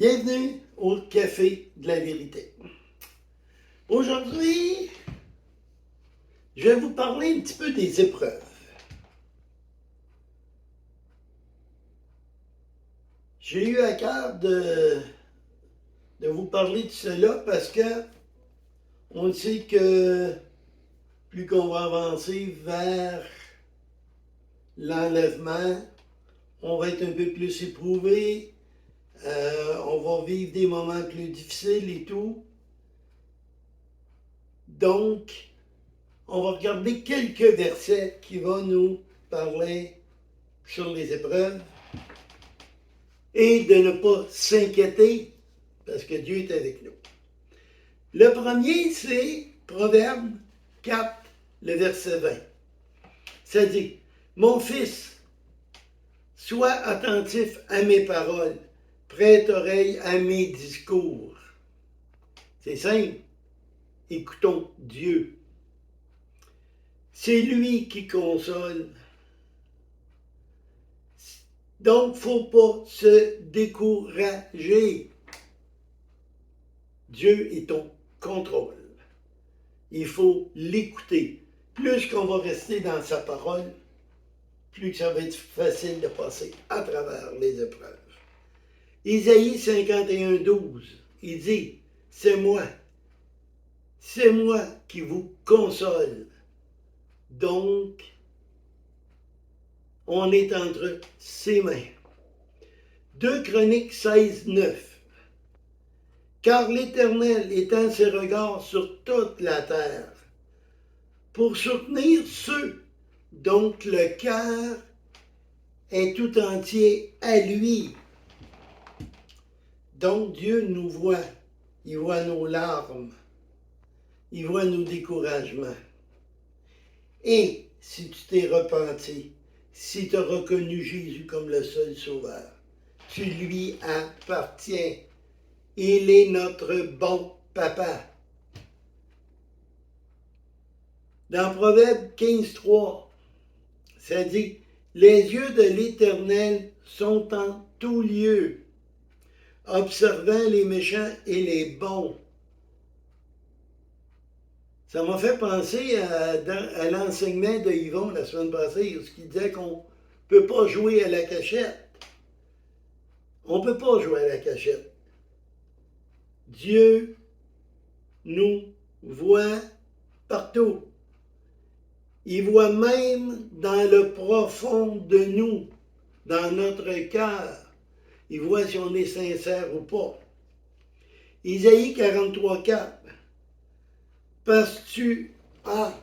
Bienvenue au Café de la Vérité. Aujourd'hui, je vais vous parler un petit peu des épreuves. J'ai eu à cœur de vous parler de cela parce que on sait que plus qu'on va avancer vers l'enlèvement, on va être un peu plus éprouvé, on va vivre des moments plus difficiles et tout. Donc, on va regarder quelques versets qui vont nous parler sur les épreuves et de ne pas s'inquiéter parce que Dieu est avec nous. Le premier, c'est Proverbe 4, le verset 20. Ça dit, « Mon fils, sois attentif à mes paroles, prête oreille à mes discours. » C'est simple. Écoutons Dieu. C'est lui qui console. Donc, il ne faut pas se décourager. Dieu est au contrôle. Il faut l'écouter. Plus qu'on va rester dans sa parole, plus que ça va être facile de passer à travers les épreuves. Isaïe 51, 12, il dit, « C'est moi qui vous console. » Donc, on est entre ses mains. 2 Chroniques 16, 9. Car l'Éternel étend ses regards sur toute la terre, pour soutenir ceux dont le cœur est tout entier à lui. Donc Dieu nous voit, il voit nos larmes, il voit nos découragements. Et si tu t'es repenti, si tu as reconnu Jésus comme le seul sauveur, tu lui appartiens. Il est notre bon papa. Dans Proverbe 15, 3, ça dit, « Les yeux de l'Éternel sont en tout lieu, observant les méchants et les bons. » Ça m'a fait penser à l'enseignement de Yvon la semaine passée, où il disait qu'on ne peut pas jouer à la cachette. On ne peut pas jouer à la cachette. Dieu nous voit partout. Il voit même dans le profond de nous, dans notre cœur. Il voit si on est sincère ou pas. Isaïe 43, 4. Parce que tu as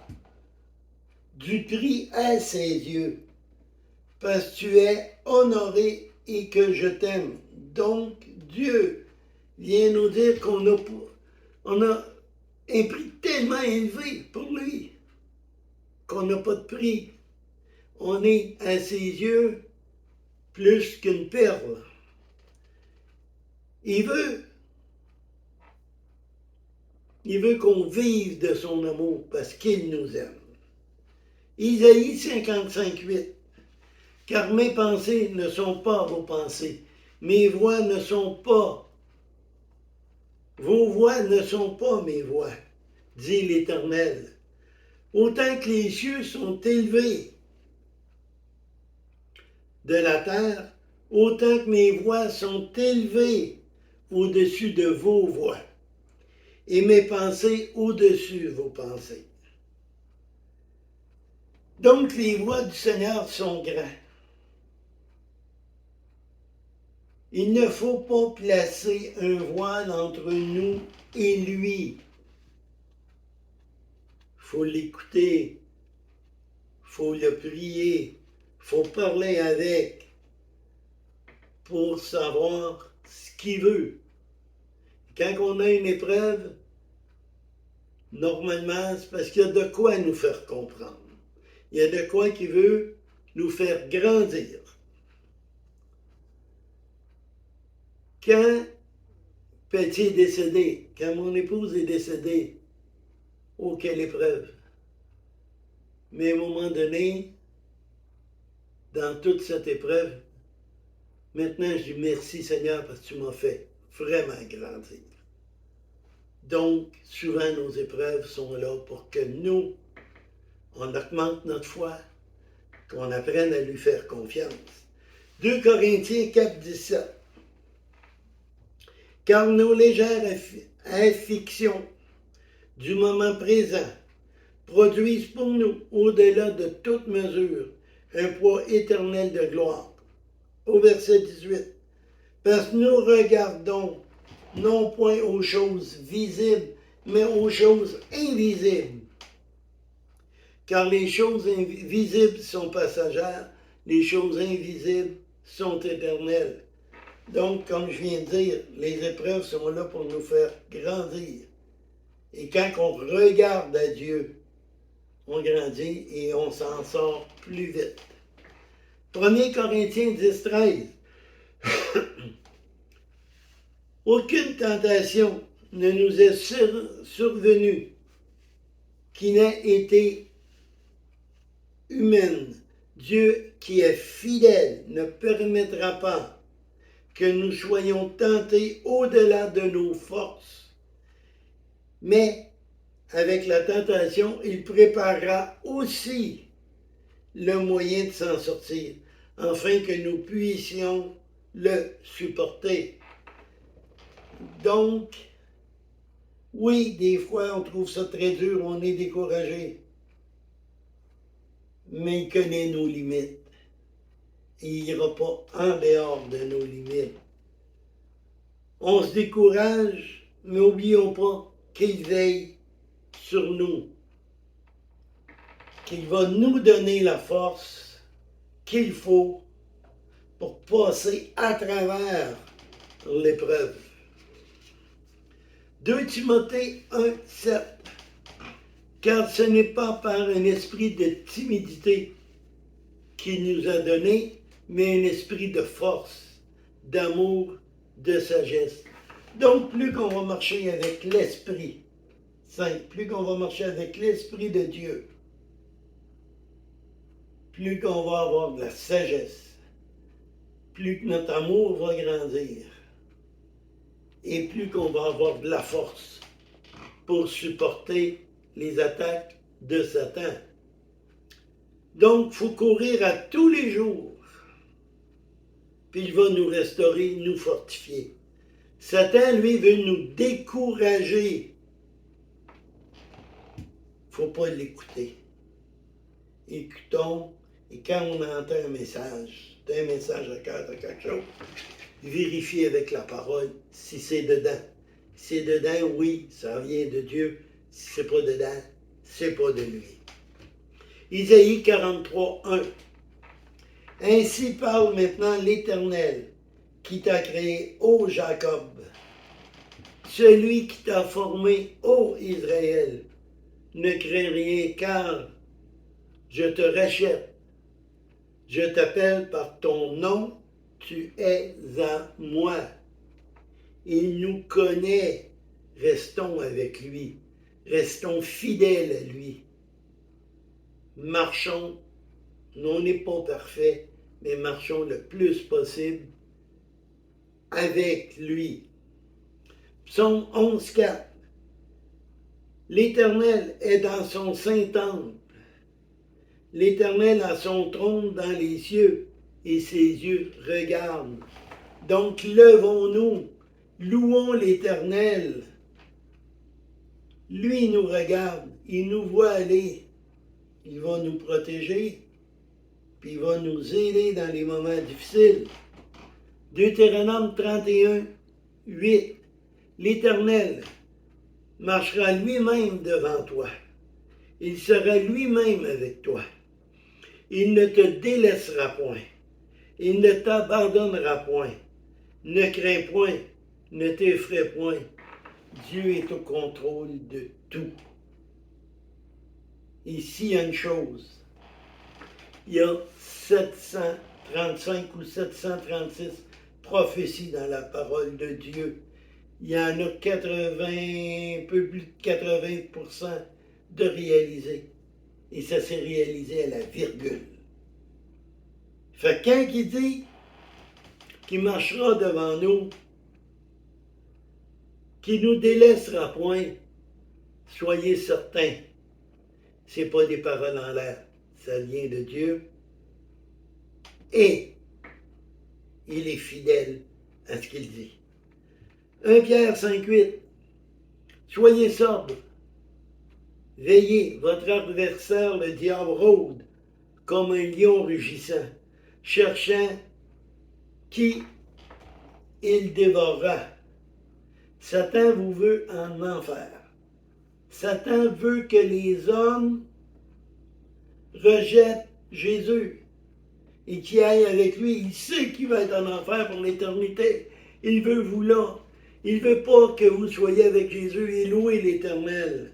du prix à ses yeux, parce que tu es honoré et que je t'aime. Donc, Dieu vient nous dire qu'on a un prix tellement élevé pour lui qu'on n'a pas de prix. On est à ses yeux plus qu'une perle. Il veut qu'on vive de son amour parce qu'il nous aime. Isaïe 55, 8. Car mes pensées ne sont pas vos pensées, mes voix ne sont pas, vos voix ne sont pas mes voix, dit l'Éternel. Autant que les cieux sont élevés de la terre, autant que mes voix sont élevées au-dessus de vos voix, et mes pensées au-dessus de vos pensées. Donc les voix du Seigneur sont grandes. Il ne faut pas placer un voile entre nous et lui. Il faut l'écouter, il faut le prier, il faut parler avec pour savoir ce qu'il veut. Quand on a une épreuve, normalement, c'est parce qu'il y a de quoi nous faire comprendre. Il y a de quoi qui veut nous faire grandir. Quand Petit est décédé, quand mon épouse est décédée, oh, quelle épreuve! Mais à un moment donné, dans toute cette épreuve, maintenant je dis merci Seigneur parce que tu m'as fait vraiment grandir. Donc, souvent, nos épreuves sont là pour que nous, on augmente notre foi, qu'on apprenne à lui faire confiance. 2 Corinthiens 4, 17. Car nos légères afflictions du moment présent produisent pour nous, au-delà de toute mesure, un poids éternel de gloire. Au verset 18. Parce que nous regardons non point aux choses visibles, mais aux choses invisibles. Car les choses visibles sont passagères, les choses invisibles sont éternelles. Donc, comme je viens de dire, les épreuves sont là pour nous faire grandir. Et quand on regarde à Dieu, on grandit et on s'en sort plus vite. 1 Corinthiens 10, 13. Aucune tentation ne nous est survenue qui n'ait été humaine. Dieu qui est fidèle ne permettra pas que nous soyons tentés au-delà de nos forces. Mais avec la tentation, il préparera aussi le moyen de s'en sortir, afin que nous puissions le supporter. Donc, oui, des fois, on trouve ça très dur, on est découragé. Mais il connaît nos limites. Et il n'ira pas en dehors de nos limites. On se décourage, mais n'oublions pas qu'il veille sur nous. Qu'il va nous donner la force qu'il faut pour passer à travers l'épreuve. 2 Timothée 1, 7. Car ce n'est pas par un esprit de timidité qu'il nous a donné, mais un esprit de force, d'amour, de sagesse. Donc, plus qu'on va marcher avec l'Esprit Saint, plus qu'on va marcher avec l'Esprit de Dieu, plus qu'on va avoir de la sagesse, plus que notre amour va grandir, et plus qu'on va avoir de la force pour supporter les attaques de Satan. Donc, il faut courir à tous les jours, puis il va nous restaurer, nous fortifier. Satan, lui, veut nous décourager. Il ne faut pas l'écouter. Écoutons, et quand on entend un message à cœur de quelque chose, vérifiez avec la parole si c'est dedans. Si c'est dedans, oui, ça vient de Dieu. Si c'est pas dedans, c'est pas de lui. Isaïe 43, 1. Ainsi parle maintenant l'Éternel, qui t'a créé, ô Jacob, celui qui t'a formé, ô Israël. Ne crains rien, car je te rachète. Je t'appelle par ton nom, tu es à moi. Il nous connaît, restons avec lui, restons fidèles à lui. Marchons, on n'est pas parfait, mais marchons le plus possible avec lui. Psaume 11, 4. L'Éternel est dans son saint temple. L'Éternel a son trône dans les cieux, et ses yeux regardent. Donc levons-nous, louons l'Éternel. Lui nous regarde, il nous voit aller. Il va nous protéger, puis il va nous aider dans les moments difficiles. Deutéronome 31, 8. L'Éternel marchera lui-même devant toi. Il sera lui-même avec toi. Il ne te délaissera point. Il ne t'abandonnera point. Ne crains point, ne t'effraie point. Dieu est au contrôle de tout. Ici, il y a une chose. Il y a 735 ou 736 prophéties dans la parole de Dieu. Il y en a un peu plus de 80% de réalisés. Et ça s'est réalisé à la virgule. Fait que quand il dit qu'il marchera devant nous, qui nous délaissera point. Soyez certains, ce n'est pas des paroles en l'air, ça vient de Dieu. Et il est fidèle à ce qu'il dit. 1 Pierre 5,8. Soyez sobres. Veillez, votre adversaire, le diable, rôde comme un lion rugissant, cherchant qui il dévorera. Satan vous veut en enfer. Satan veut que les hommes rejettent Jésus et qu'ils aillent avec lui. Il sait qu'il va être en enfer pour l'éternité. Il veut vous là. Il ne veut pas que vous soyez avec Jésus et louer l'Éternel.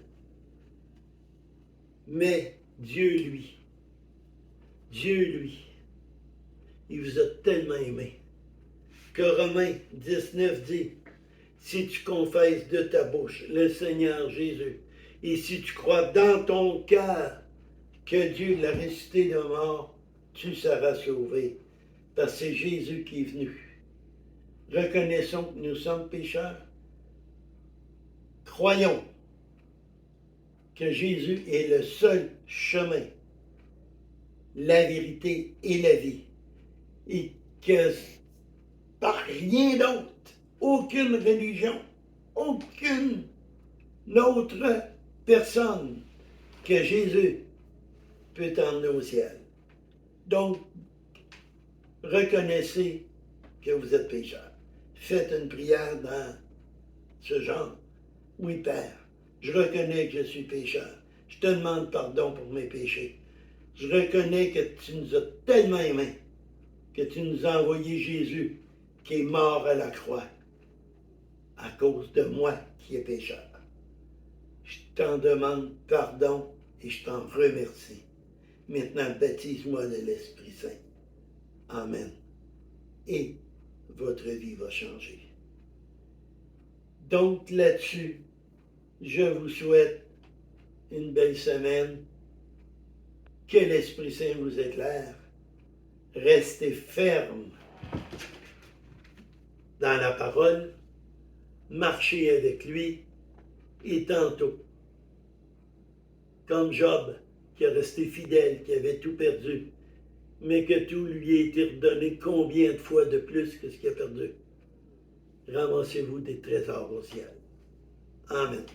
Mais Dieu, lui, il vous a tellement aimé que Romains 19 dit, si tu confesses de ta bouche le Seigneur Jésus, et si tu crois dans ton cœur que Dieu l'a ressuscité de mort, tu seras sauvé. Parce que c'est Jésus qui est venu. Reconnaissons que nous sommes pécheurs. Croyons que Jésus est le seul chemin, la vérité et la vie. Et que par rien d'autre, aucune religion, aucune autre personne que Jésus peut t'emmener au ciel. Donc, reconnaissez que vous êtes pécheur. Faites une prière dans ce genre. Oui, Père, je reconnais que je suis pécheur. Je te demande pardon pour mes péchés. Je reconnais que tu nous as tellement aimés, que tu nous as envoyé Jésus, qui est mort à la croix, à cause de moi qui est pécheur. Je t'en demande pardon et je t'en remercie. Maintenant, baptise-moi de l'Esprit Saint. Amen. Et votre vie va changer. Donc là-dessus, je vous souhaite une belle semaine. Que l'Esprit Saint vous éclaire. Restez ferme dans la parole. Marchez avec lui. Et tantôt, comme Job, qui a resté fidèle, qui avait tout perdu, mais que tout lui a été redonné combien de fois de plus que ce qu'il a perdu. Ramassez-vous des trésors au ciel. Amen.